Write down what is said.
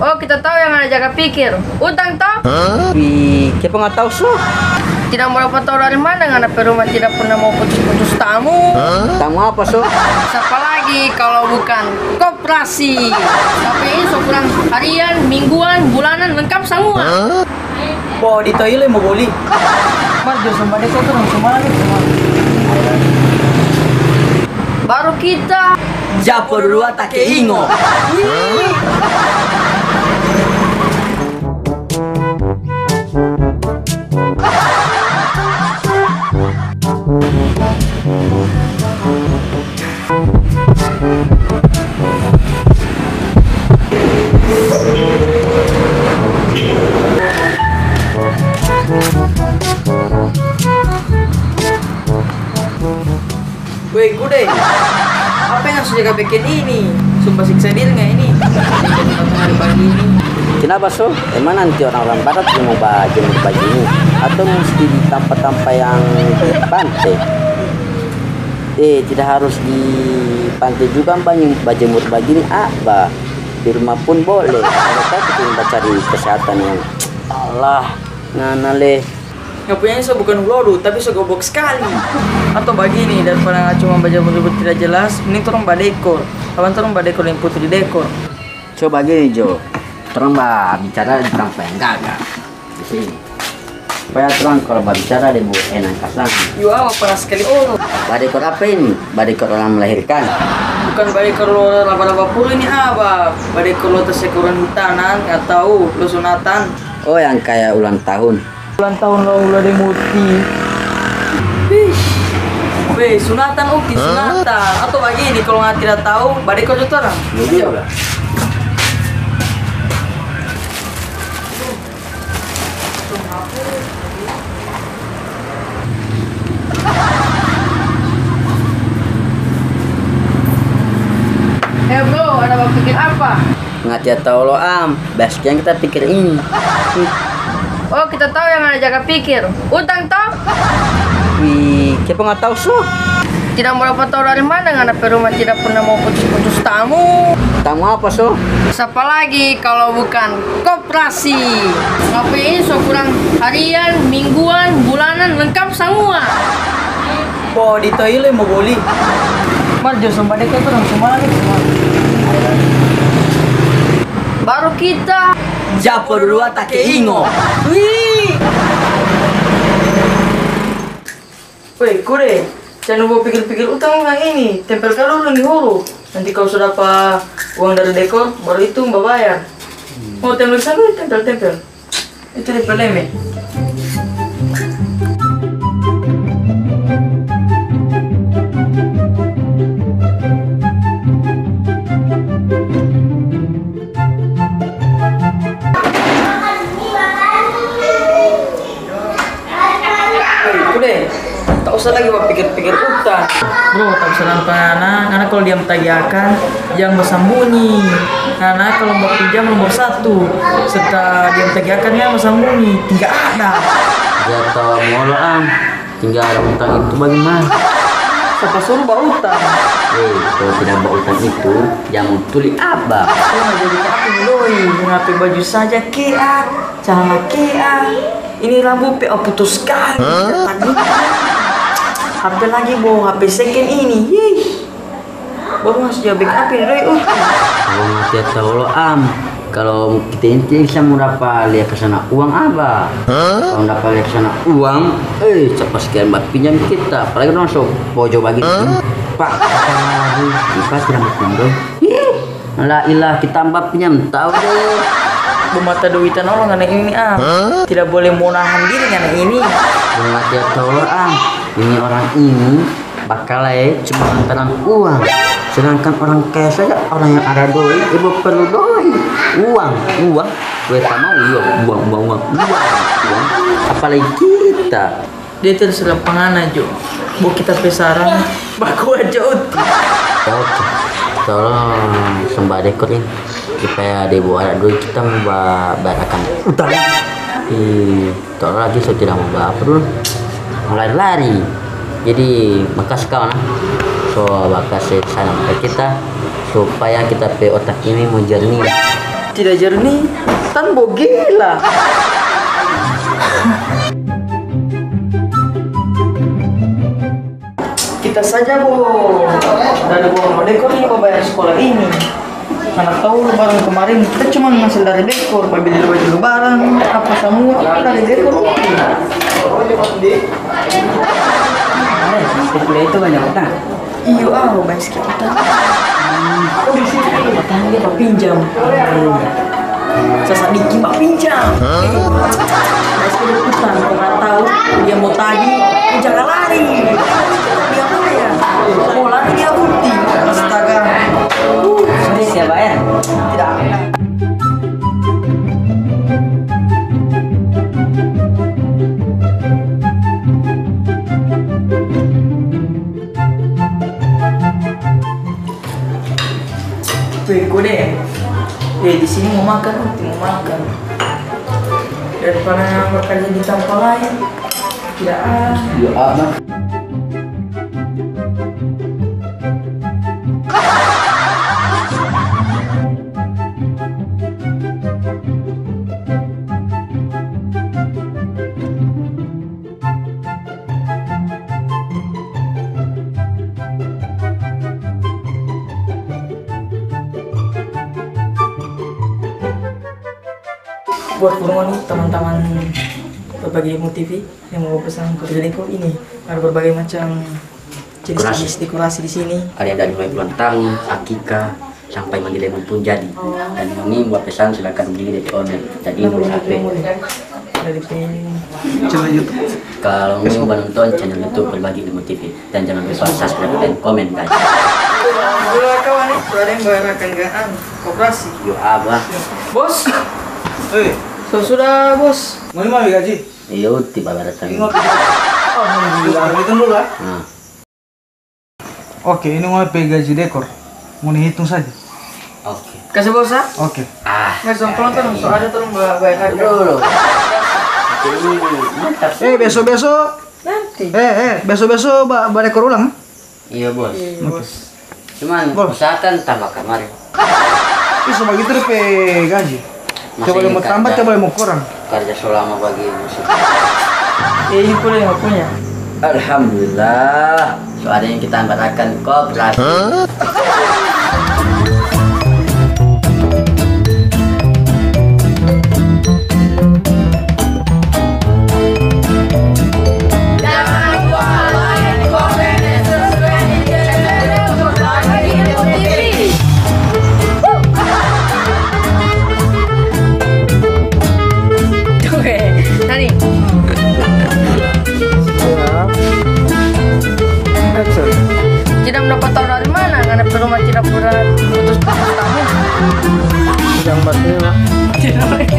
Oh, kita tahu yang ada jaga pikir. Utang toh? Wih, kita nggak tahu so. Tidak mau dapat tahu dari mana karena rumah tidak pernah mau putus-putus tamu. Tamu apa so? Siapa lagi kalau bukan koperasi? Tapi ini ukuran harian, mingguan, bulanan lengkap semua. Bawa di toilet mau beli. Marjo sama desa tuh semua lagi. Baru kita Japo dua take ingo. Woi kude, apa yang harus jaga bikin ini? Sumpah siksa diri nggak ini? Hari pagi ini. Kenapa so? Emang nanti orang-orang barat yang mau jemur baju ini? Atau mesti di tempat-tempat yang di pantai? Tidak harus di pantai juga banyak jemur baju ini. Apa? Di rumah pun boleh. Mereka kita cari kesehatan yang Allah nganale. Yang punya ini so bukan lodo, tapi so gobok sekali. Atau begini, daripada cuma baca baju tidak jelas, ini turun badekor. Kapan turun badekor yang putih dekor. Coba gini Jo, terang bicara di tempat yang gagal di sini. Supaya terang kalau bicara dia mau enak kasang. Yo apa parah sekali oh. Badekor apa ini? Badekor orang melahirkan. Bukan badekor lo laba-laba puluh ini apa? Badekor lo tersekuran hutanan, nggak tahu lo sunatan. Oh yang kayak ulang tahun. Ulang tahun lo udah muti. Weh, sunatan oke, sunatan. Atau begini kalau nggak tidak tahu, badekor itu orang. Iya. bro, ada mau pikir apa? Nggak tahu lo basicnya kita pikir ini. Oh, kita tahu yang ada jaga pikir. Utang toh? Wih, kita nggak tahu so. Tidak mau dapat tahu dari mana karena rumah tidak pernah mau putus-putus tamu. Tamu apa so? Siapa lagi kalau bukan koperasi? Tapi ini ukuran harian, mingguan, bulanan lengkap semua. Bawa di toilet mau beli. Marjo sama deka tuh semua lagi semua. Baru kita Japo dua take ingo. Wih. Woi, kure, jangan lupa pikir-pikir utang yang ini. Tempel kalau ulang di hulu. Nanti kau sudah dapat uang dari dekor, baru itu mbak bayar. Mau tempel sana, tempel. Itu di peleme. Tak usah lagi buat pikir-pikir utang. Bro, tak usah nampak karena kalau dia tagihakan jangan bersembunyi. Karena kalau mau pinjam nomor 1, setelah dia tagihakan yang bersembunyi, tidak ada. Dia tahu mulu tinggal ada utang itu bagaimana? Siapa suruh bawa utang? Kalau tidak bawa utang itu, jangan tuli apa? Nggak jadi apa doi, ngapain baju saja kea, celana kea. Ini rambut PO putus sekali. HP lagi bawa HP second ini. Yeay. Baru masih jawab apa ini doi? Kalau nggak tahu lo kalau kita ini bisa mau dapat lihat kesana uang apa? Kalau dapat lihat kesana uang, cepat sekian buat pinjam kita. Apalagi orang so pojok bagi Pak, kita tidak mau pinjam. La ilah kita mbak pinjam tahu deh. Bumata duitan orang karena ini tidak boleh mau nahan diri karena ini. Nggak tahu lo ini orang ini bakal cuma antaran uang. Sedangkan orang kaya saja, orang yang ada doi, ibu perlu doi. Uang. Gue tak mau uang. Apalagi kita. Dia terus lapangan aja. Bu kita pesarang, baku aja Oke. Tolong sembah dekor ini. Supaya dia bawa ada doi kita mau barakan utang. Tolong lagi saya tidak mau bawa dulu. Mulai lari. Jadi makas kawan. So bakal saya sana ke kita supaya kita pe otak ini mau jernih. Tidak jernih, tan gila. Kita saja dari uang dekor ini mau bayar sekolah ini. Karena tahu lebaran kemarin kita cuma ngasih dari dekor, mau beli baju lebaran, apa semua dari dekor. Kuliah itu banyak utang. Iya, bayar sekitar. Oh di sini katanya dia mau pinjam. Sasa Diki mau pinjam. Bayar sekitar utang, nggak tahu dia mau tagih, jangan lari. Dia bayar. Mau lari dia bukti. Astaga. Sorry, siapa bayar? Tidak. Bego deh. Di sini mau makan, mau makan. Daripada bekerja di tempat lain. Tidak. Ya apa? Buat kurungan nih teman-teman berbagi ilmu TV yang mau pesan ke Deko ini ada berbagai macam jenis dekorasi di sini. Ada yang dari mulai ulang tahun, akikah, sampai mandi lemon pun jadi. Dan ini buat pesan silakan beli dari order. Jadi boleh HP. Dari Channel YouTube. Kalau mau nonton channel YouTube berbagi ilmu TV dan jangan lupa subscribe dan komen guys. Dua kawan nih, ada yang bayar kan koperasi. Yo abah. Bos, sudah bos. Mau lima gaji? Yo tiba baratan. Alhamdulillah. Hitung dulu lah. Nah, Oke, ini mau gaji dekor. Mau dihitung saja. oke. Kasih bos ah. Oke. Nggak langsung penonton, langsung ada tolong bayar harga. Dulu. Ini mantap. Besok-besok. Nanti. Besok-besok dekor ulang. Iya bos. Iya bos. Cuman Bos. usahakan tambah kamar. Bisa begitu deh gaji. Masih Coba mau tambah, kerja- coba mau kurang. Kerja selama bagi musik. Ini pula yang punya. Alhamdulillah. Soalnya yang kita angkatkan koperasi. Nani, tidak mendapat tahu dari mana? Karena rumah tidak pernah putus tamu. Yang berarti